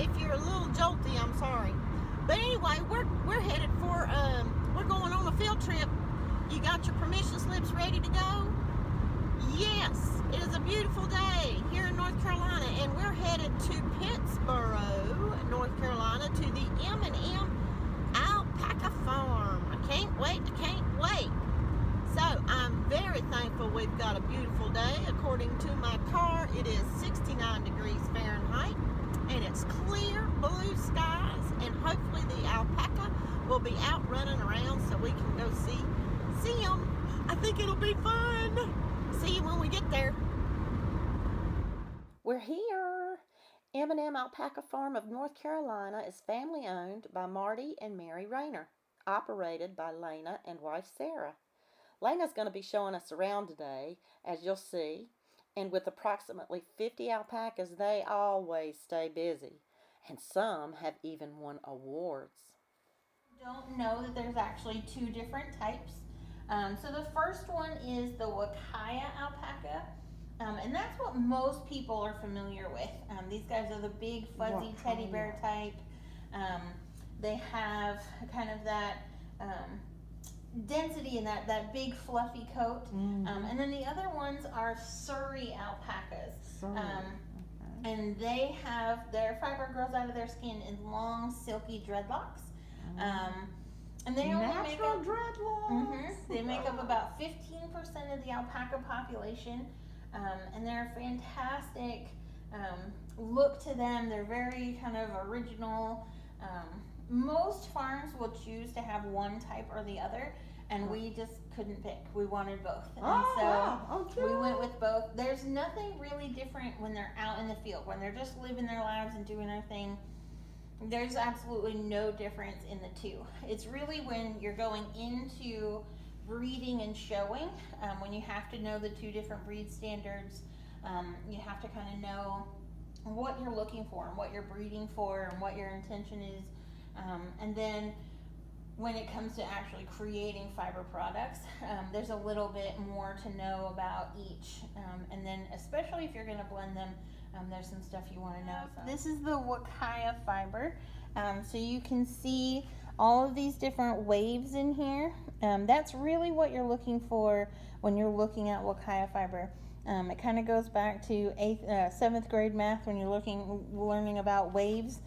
if you're a little jolty, I'm sorry. But anyway, we're headed for we're going on a field trip. You got your permission slips ready to go? Yes, it is a beautiful day here in North Carolina, and we're headed to Pittsboro, North Carolina, to the M&M Alpaca Farm. I can't wait. So I'm very thankful we've got a beautiful day. According to my car, it is 69 degrees Fahrenheit, and it's clear blue skies, and hopefully the alpaca will be out running around so we can go see them. I think it'll be fun. See you when we get there. We're here. M&M Alpaca Farm of North Carolina is family owned by Marty and Mary Rayner, operated by Lena and wife Sarah. Lena's going to be showing us around today, as you'll see, and with approximately 50 alpacas, they always stay busy, and some have even won awards. Don't know that there's actually two different types. So the first one is the Wakaya alpaca, and that's what most people are familiar with. These guys are the big fuzzy Wakaya teddy bear type. They have kind of that density in that big fluffy coat. And then the other ones are Surrey alpacas. And they have, their fiber grows out of their skin in long silky dreadlocks. And they only make up dreadlocks. They make up about 15% of the alpaca population, and they're a fantastic look to them. They're very kind of original. Most farms will choose to have one type or the other, and we just couldn't pick. We wanted both, and we went with both. There's nothing really different when they're out in the field, when they're just living their lives and doing their thing. There's absolutely no difference in the two. It's really when you're going into breeding and showing, when you have to know the two different breed standards. You have to kind of know what you're looking for and what you're breeding for and what your intention is. And then when it comes to actually creating fiber products, there's a little bit more to know about each. And then especially if you're going to blend them, there's some stuff you want to know. So this is the Wakaya fiber. So you can see all of these different waves in here. That's really what you're looking for when you're looking at Wakaya fiber. It kind of goes back to 7th grade math when you're learning about waves.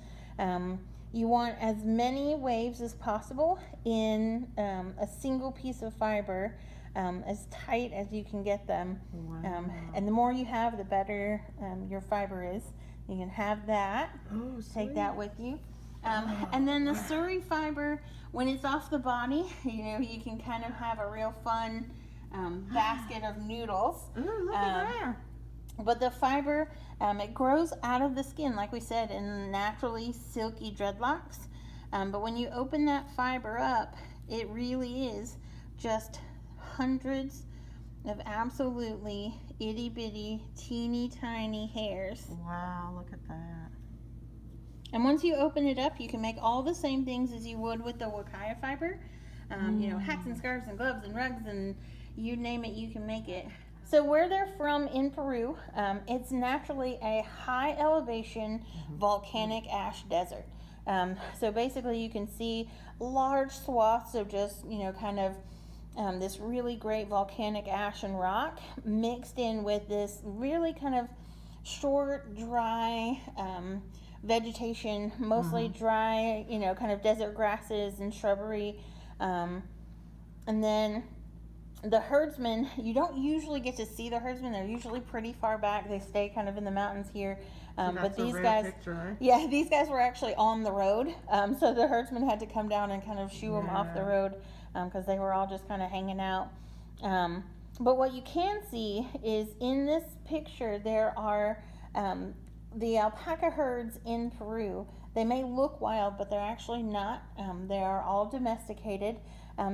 You want as many waves as possible in a single piece of fiber, as tight as you can get them. Wow. And the more you have, the better your fiber is. You can have that. Oh, take that with you. And then the Surrey fiber, when it's off the body, you can kind of have a real fun basket of noodles. Ooh, look at there. But the fiber, it grows out of the skin, like we said, in naturally silky dreadlocks. But when you open that fiber up, it really is just hundreds of absolutely itty bitty, teeny tiny hairs. Wow, look at that. And once you open it up, you can make all the same things as you would with the Wakaya fiber. Hats and scarves and gloves and rugs and you name it, you can make it. So where they're from in Peru, it's naturally a high elevation volcanic ash desert. So basically you can see large swaths of just, kind of this really great volcanic ash and rock mixed in with this really kind of short, dry vegetation, mostly dry, kind of desert grasses and shrubbery. And then the herdsmen, you don't usually get to see the herdsmen. They're usually pretty far back. They stay kind of in the mountains here. But these guys, these guys were actually on the road. So the herdsmen had to come down and kind of shoo them off the road because they were all just kind of hanging out. But what you can see is in this picture, there are the alpaca herds in Peru. They may look wild, but they're actually not. They are all domesticated.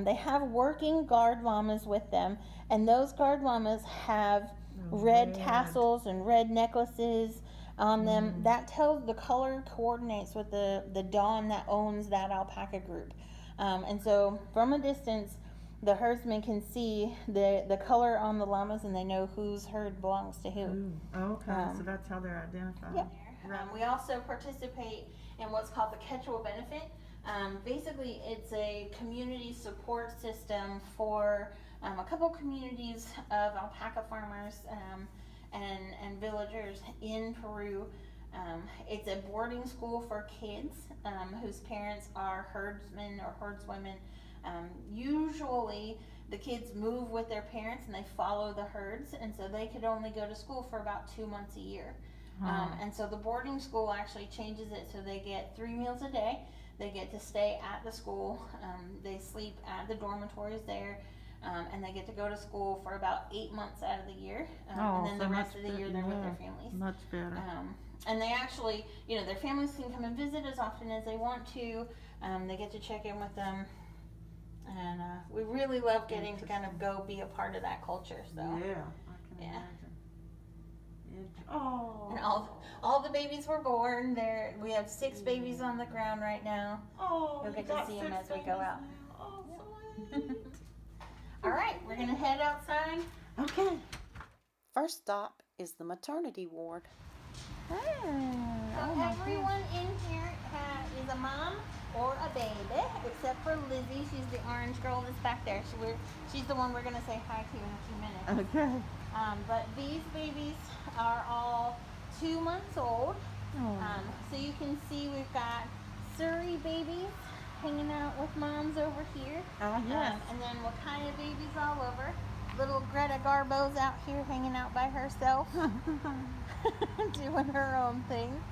They have working guard llamas with them, and those guard llamas have red tassels and red necklaces on them. That tells, the color coordinates with the don that owns that alpaca group. And so from a distance, the herdsman can see the color on the llamas, and they know whose herd belongs to who. Okay, so that's how they're identified. Yep. Right. We also participate in what's called the Catch-All Benefit. Basically, it's a community support system for a couple communities of alpaca farmers and villagers in Peru. It's a boarding school for kids whose parents are herdsmen or herdswomen. Usually, the kids move with their parents and they follow the herds, and so they could only go to school for about 2 months a year. And so the boarding school actually changes it so they get 3 meals a day. They get to stay at the school. They sleep at the dormitories there. And they get to go to school for about 8 months out of the year. And then so the rest of the much year they're with their families. Much better. And they actually, their families can come and visit as often as they want to. They get to check in with them. And we really love getting to kind of go be a part of that culture. So Yeah, I can imagine. Oh. And all the babies were born. We have 6 babies on the ground right now. Oh, You'll get to see them as we go out. Oh, sweet. All right, we're gonna head outside. Okay. First stop is the maternity ward. So everyone in here is a mom or a baby, except for Lizzie. She's the orange girl that's back there. She's the one we're gonna say hi to in a few minutes. Okay. But these babies are all 2 months old. So you can see we've got Surrey babies hanging out with moms over here. Yes. And then Wakaya babies all over. Little Greta Garbo's out here hanging out by herself, doing her own thing.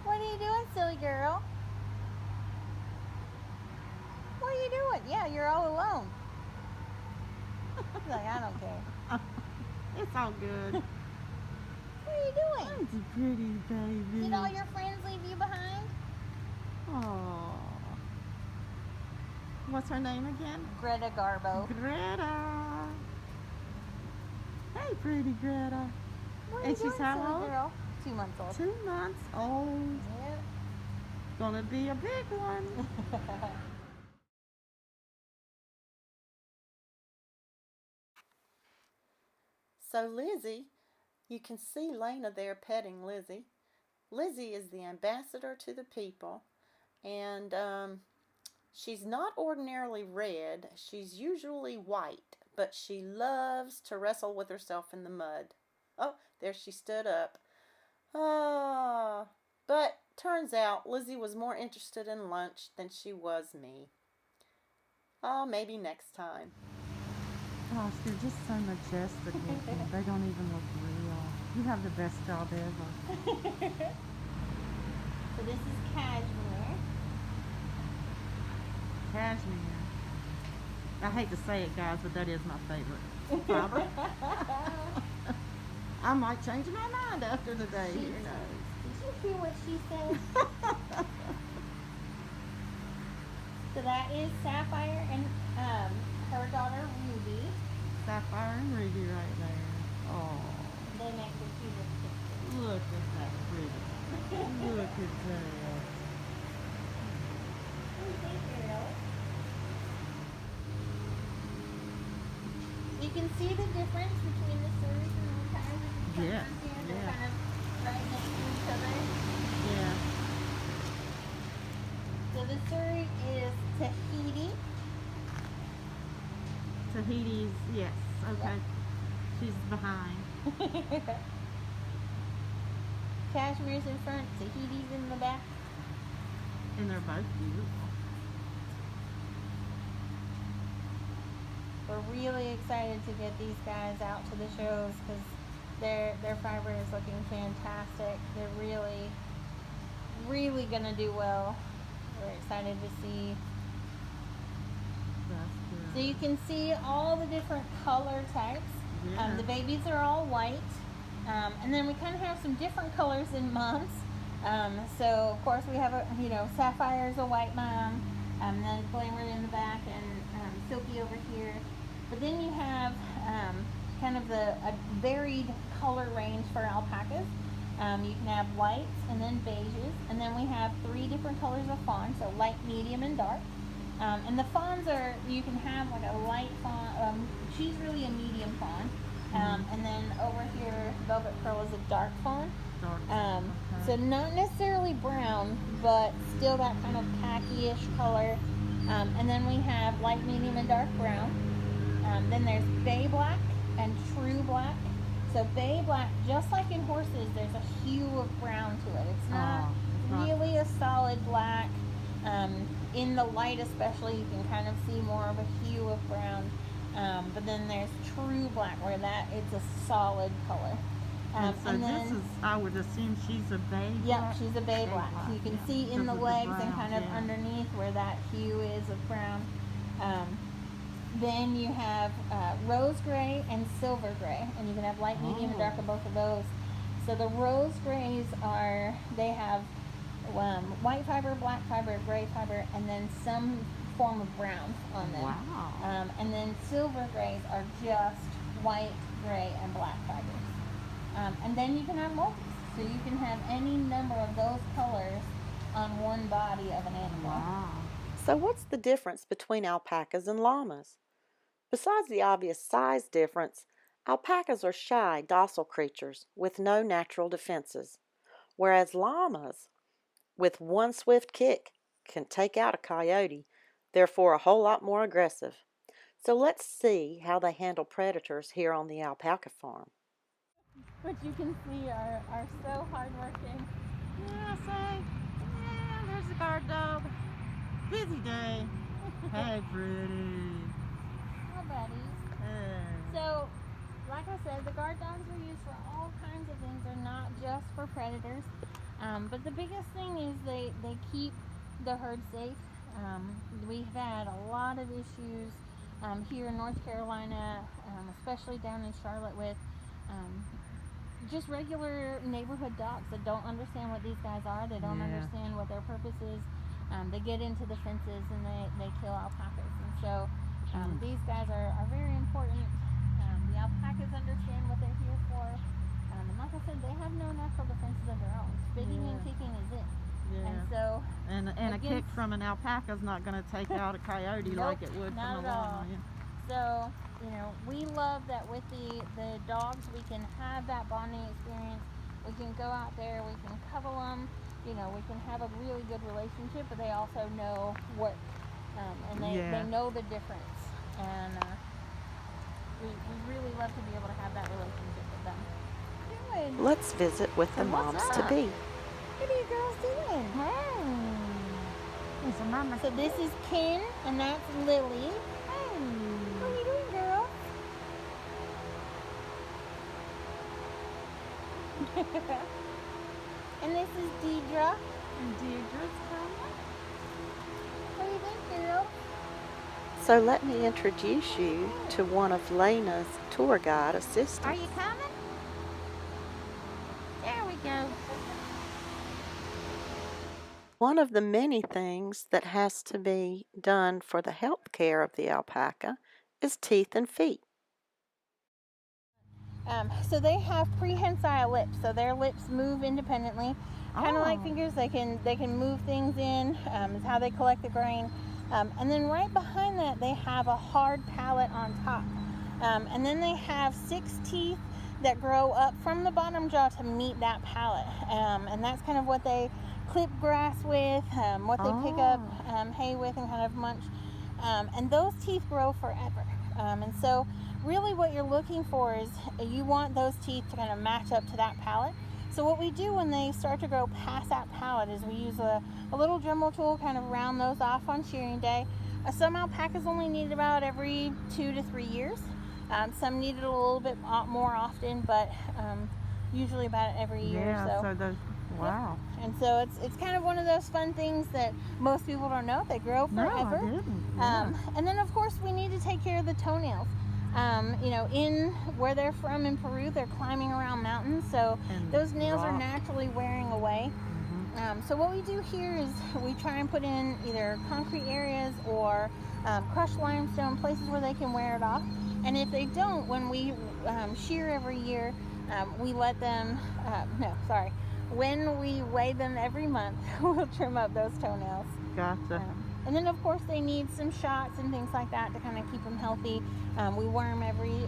What are you doing, silly girl? What are you doing? Yeah, you're all alone. She's like, I don't care. It's all good. What are you doing? It's a pretty baby. Did all your friends leave you behind? Oh. What's her name again? Greta Garbo. Greta. Hey, pretty Greta. What are And you she's doing, how silly old? girl? 2 months old. 2 months old. Yep. Gonna be a big one. So Lizzie, you can see Lena there petting Lizzie. Lizzie is the ambassador to the people, and she's not ordinarily red. She's usually white, but she loves to wrestle with herself in the mud. Oh, there she stood up. But turns out Lizzie was more interested in lunch than she was me. Oh, maybe next time. Gosh, they're just so majestic looking. They don't even look real. You have the best job ever. So this is Cashmere. Cashmere. I hate to say it, guys, but that is my favorite fiber. I might change my mind after today. Who knows? Did you hear what she said? So that is Sapphire and her daughter Ruby. Sapphire and Ruby right there. Oh, They make the cutest pictures. look at that Ruby. Look at that. You can see the difference between the Surreys and the Wakayas. Yeah, They're yeah. kind of right next to each other. Yeah. So the Surrey is Tahiti. Tahiti's, yes. Okay. She's behind. Cashmere's in front, Tahiti's in the back. And they're both beautiful. We're really excited to get these guys out to the shows because their fiber is looking fantastic. They're really gonna do well. We're excited to see. That's good. So you can see all the different color types. Yeah. The babies are all white. And then we kind of have some different colors in moms. So of course we have Sapphire's a white mom, and then Glamour in the back, and Silky over here. But then you have kind of a varied color range for alpacas. You can have whites and then beiges, and then we have 3 different colors of fawn, so light, medium, and dark. And the fawns you can have like a light fawn. She's really a medium fawn. And then over here, Velvet Pearl is a dark fawn. Dark. So not necessarily brown, but still that kind of khaki-ish color. And then we have light, medium, and dark brown. Then there's bay black and true black. So bay black, just like in horses, there's a hue of brown to it. It's not really a solid black. In the light especially, you can kind of see more of a hue of brown. But then there's true black, where it's a solid color. And so this is, I would assume she's a bay black? Yep, she's a bay black. You can see in the legs and kind of underneath where that hue is of brown. Then you have rose gray and silver gray, and you can have light, medium, and dark of both of those. So the rose grays they have white fiber, black fiber, gray fiber, and then some form of brown on them. Wow. And then silver grays are just white, gray, and black fibers. And then you can have multis, so you can have any number of those colors on one body of an animal. Wow. So what's the difference between alpacas and llamas? Besides the obvious size difference, alpacas are shy, docile creatures with no natural defenses, whereas llamas, with one swift kick, can take out a coyote, therefore a whole lot more aggressive. So let's see how they handle predators here on the alpaca farm. Which you can see are so hardworking. Yeah, there's the guard dog. Busy day. Hey, pretty. Hi, buddies. Hey. So, like I said, the guard dogs are used for all kinds of things. They're not just for predators. But the biggest thing is they keep the herd safe. We've had a lot of issues here in North Carolina, especially down in Charlotte, with just regular neighborhood dogs that don't understand what these guys are. They don't understand what their purpose is. They get into the fences and they kill alpacas. And so these guys are very important. The alpacas understand what they're here for. And like I said, they have no natural defenses of their own. Spitting and kicking is it. Yeah. And so a kick from an alpaca is not going to take out a coyote like it would from a llama. So, we love that with the dogs, we can have that bonding experience. We can go out there, we can cuddle them, we can have a really good relationship, but they also know work, and they know the difference. And we really love to be able to have that relationship with them. Good. Let's visit with the moms-to-be. What are you girls doing? So this is Ken, and that's Lily. What are you doing, girl? And this is Deidre. And Deidre's coming. What do you think, girl? So let me introduce you to one of Lena's tour guide assistants. Are you coming? There we go. One of the many things that has to be done for the health care of the alpaca is teeth and feet. So they have prehensile lips, so their lips move independently, kind of like fingers. They can move things in. Is how they collect the grain. And then right behind that, they have a hard palate on top. And then they have 6 teeth that grow up from the bottom jaw to meet that palate. And that's kind of what they clip grass with, what they pick up hay with and kind of munch. And those teeth grow forever. And so really what you're looking for is you want those teeth to kind of match up to that palate. So what we do when they start to grow past that palate is we use a little Dremel tool, kind of round those off on shearing day. Some alpacas only need it about every 2 to 3 years. Some need it a little bit more often, but usually about every year or so. Wow. And so it's kind of one of those fun things that most people don't know. They grow forever. No, I didn't. And then of course we need to take care of the toenails. In where they're from in Peru, they're climbing around mountains, so those nails are naturally wearing away. So what we do here is we try and put in either concrete areas or crushed limestone, places where they can wear it off. And if they don't, when we shear every year, we let them, when we weigh them every month, we'll trim up those toenails. Gotcha. And then of course they need some shots and things like that to kind of keep them healthy. We worm every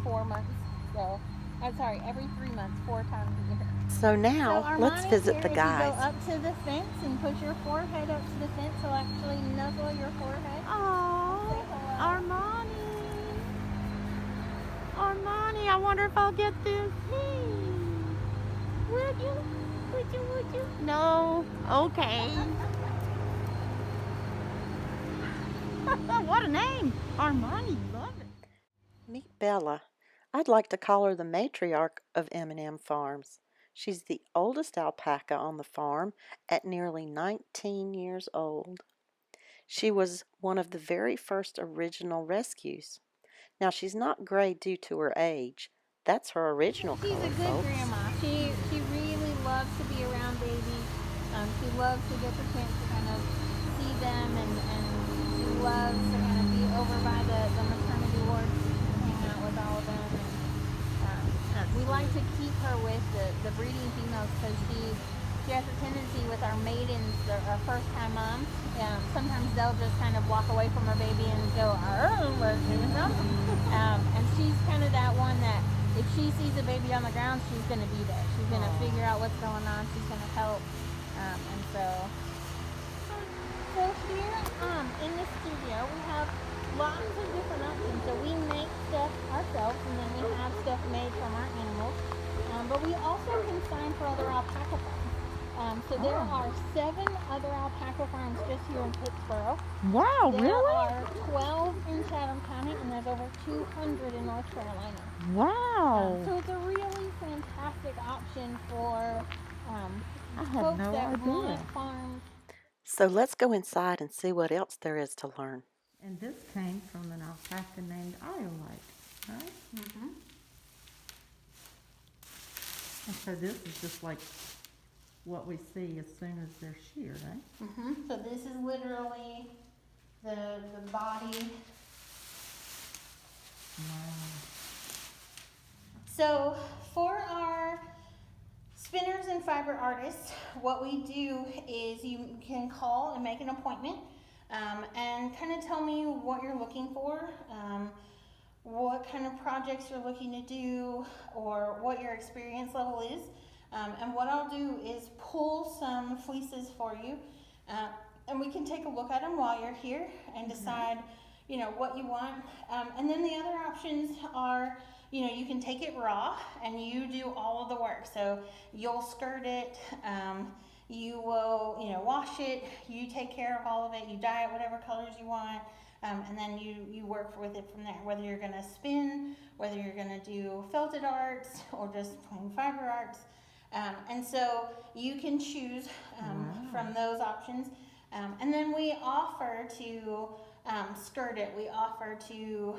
4 months. So, every 3 months, 4 times a year. So now, let's Armani's visit here. the If you go guys. up to the fence and push your forehead up to the fence, he'll actually nuzzle your forehead. Oh, Say hello. Armani. Armani, I wonder if I'll get this. Hey. Would you? Would you? Would you? No. Okay. What a name. Armani, love it. Meet Bella. I'd like to call her the matriarch of M&M Farms. She's the oldest alpaca on the farm at nearly 19 years old. She was one of the very first original rescues. Now, she's not gray due to her age. That's her original She's color, a good folks. grandma. She really loves to be around babies. She loves to get the chance to kind of see them, and she loves to kind of be over by the maternity ward and hang out with all of them. And we like to keep her with the breeding females because she has a tendency with our maidens, our first time moms. Sometimes they'll just kind of walk away from her baby and go, oh, let's do something. And she's kind of that one that if she sees a baby on the ground, she's going to be there. She's going to figure out what's going on. She's going to help. And so here in the studio, we have lots of different options. So we make stuff ourselves, and then we have stuff made from our animals. But we also consign for other alpaca farms. So there are 7 other alpaca farms just here in Pittsburgh. Wow, There really? are 12 in Chatham County, and there's over 200 in North Carolina. Wow. So it's a really fantastic option for I had folks no that idea. want farms. So let's go inside and see what else there is to learn. And this came from an alpaca named Iolite, right? Mm-hmm. And so this is just like what we see as soon as they're sheared, eh? Mm-hmm. So this is literally the body. Wow. So for our spinners and fiber artists, what we do is you can call and make an appointment and kind of tell me what you're looking for, what kind of projects you're looking to do, or what your experience level is. And what I'll do is pull some fleeces for you, and we can take a look at them while you're here and decide, you know, what you want. And then the other options are, you know, you can take it raw and you do all of the work. So you'll skirt it, you will, you know, wash it, you take care of all of it, you dye it whatever colors you want, and then you work with it from there. Whether you're gonna spin, whether you're gonna do felted arts or just plain fiber arts. And so you can choose from those options. And then we offer to skirt it. We offer to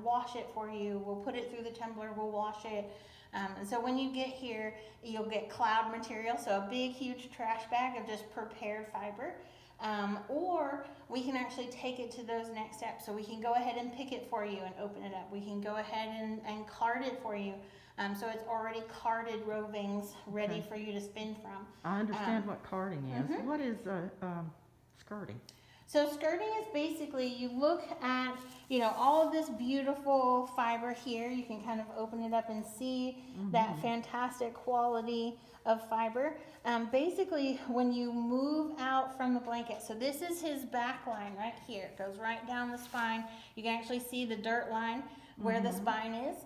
wash it for you. We'll put it through the tumbler, we'll wash it. And so when you get here, you'll get cloud material, so a big, huge trash bag of just prepared fiber. Or we can actually take it to those next steps. So we can go ahead and pick it for you and open it up. We can go ahead and card it for you. So it's already carded rovings ready for you to spin from. I understand what carding is. Mhm. What is skirting? So skirting is basically, you look at, you know, all of this beautiful fiber here. You can kind of open it up and see that fantastic quality of fiber. Basically, when you move out from the blanket, so this is his back line right here. It goes right down the spine. You can actually see the dirt line where the spine is.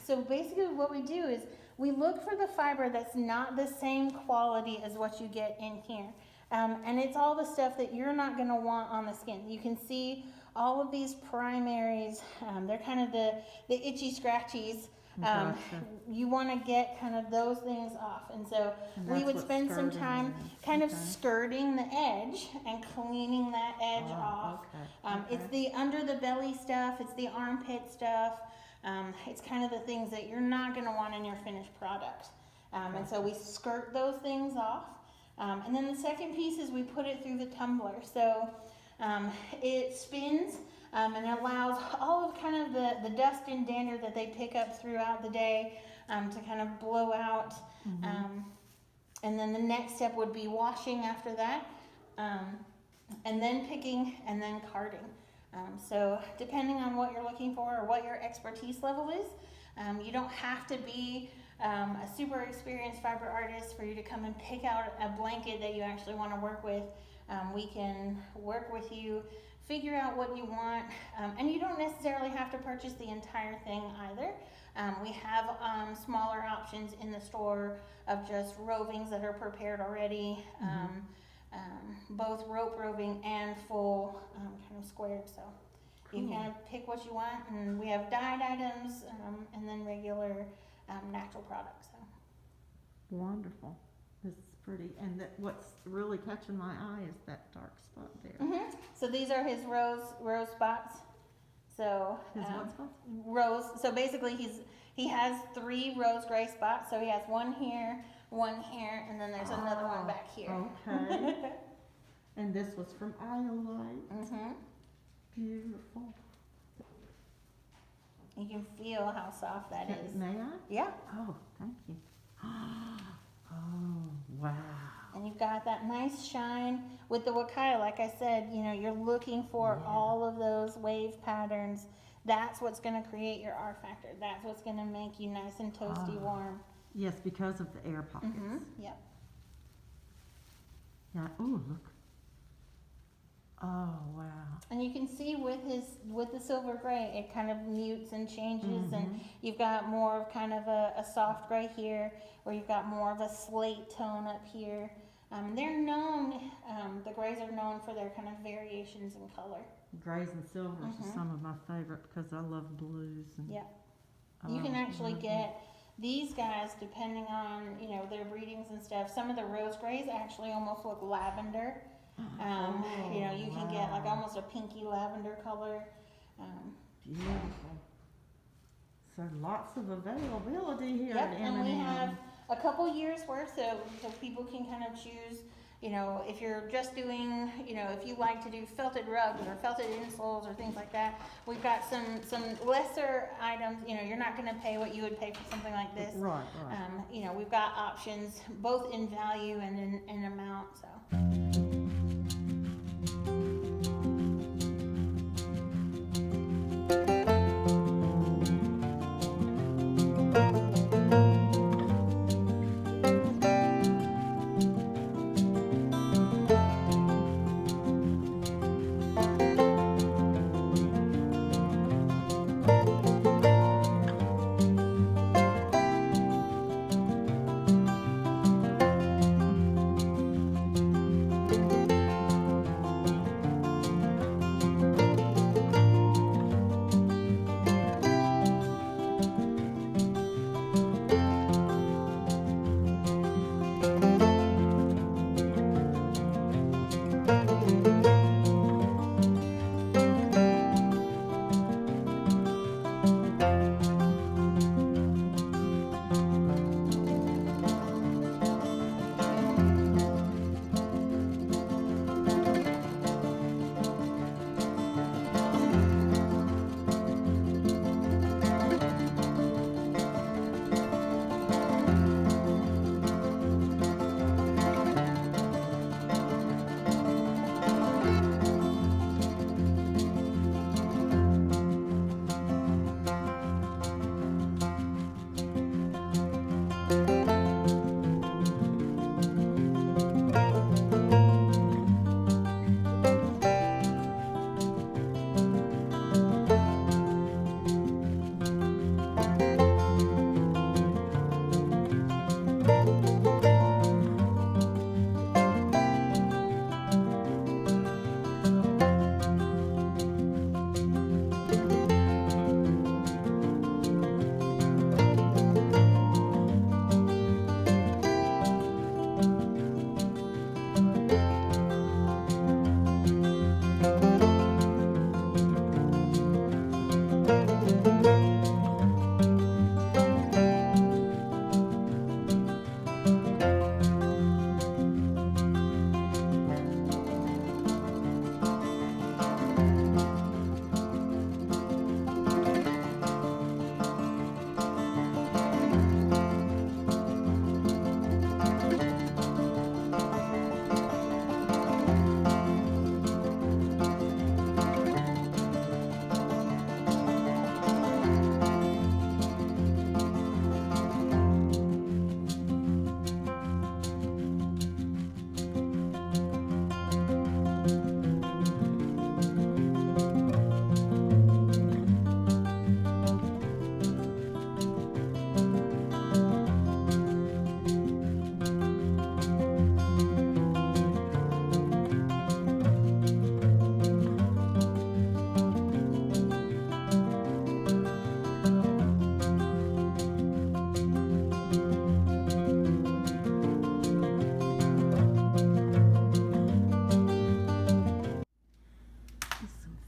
So basically what we do is we look for the fiber that's not the same quality as what you get in here. And it's all the stuff that you're not going to want on the skin. You can see all of these primaries. They're kind of the itchy scratchies. Gotcha. You want to get kind of those things off. And so And we that's would what spend some skirting time is. kind of Okay. skirting the edge and cleaning that edge off. It's the under the belly stuff. It's the armpit stuff. It's kind of the things that you're not going to want in your finished product. And so we skirt those things off. And then the second piece is we put it through the tumbler. So it spins and it allows all of kind of the dust and dander that they pick up throughout the day to kind of blow out. And then the next step would be washing after that, and then picking and then carding. So depending on what you're looking for or what your expertise level is, you don't have to be a super experienced fiber artist for you to come and pick out a blanket that you actually want to work with. We can work with you, figure out what you want, and you don't necessarily have to purchase the entire thing either. We have smaller options in the store of just rovings that are prepared already, both rope roving and full kind of squared. So you kind of pick what you want, and we have dyed items and then regular natural products. So. Wonderful. This is pretty. And what's really catching my eye is that dark spot there. So these are his rose spots. So His what spots? rose. So basically, he has 3 rose gray spots. So he has one here, and then there's another one back here. Okay. And this was from Iolite. Beautiful. You can feel how soft that is. May I? Yeah. Oh, thank you. Oh, wow. And you've got that nice shine with the wakai. Like I said, you're looking for all of those wave patterns. That's what's going to create your R factor. That's what's going to make you nice and toasty warm. Yes, because of the air pockets. Yep. Yeah. Oh, look. Oh, wow. And you can see with the silver gray, it kind of mutes and changes, and you've got more of kind of a soft gray here, or you've got more of a slate tone up here. They're known, the grays are known for their kind of variations in color. Grays and silvers are some of my favorite because I love blues. And You can actually get these guys, depending on, their breedings and stuff. Some of the rose grays actually almost look lavender. You can get like almost a pinky lavender color. Beautiful. So lots of availability here Yep, at and we M&M. have a couple years worth, so people can kind of choose. If you're just doing, if you like to do felted rugs or felted insoles or things like that, we've got some lesser items. You're not going to pay what you would pay for something like this. Right. We've got options both in value and in amount. So.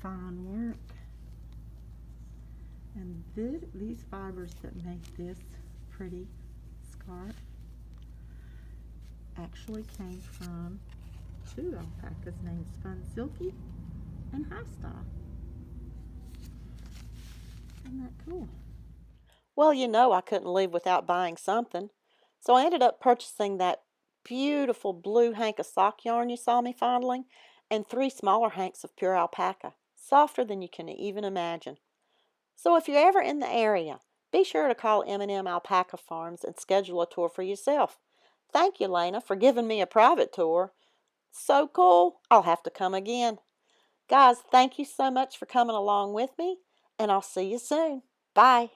fine work. And these fibers that make this pretty scarf actually came from two alpacas named Spun Silky and High Style. Isn't that cool? Well, you know I couldn't live without buying something. So I ended up purchasing that beautiful blue hank of sock yarn you saw me fondling and 3 smaller hanks of pure alpaca, softer than you can even imagine. So if you're ever in the area, be sure to call M&M Alpaca Farms and schedule a tour for yourself. Thank you, Lena, for giving me a private tour. So cool, I'll have to come again. Guys, thank you so much for coming along with me, and I'll see you soon. Bye.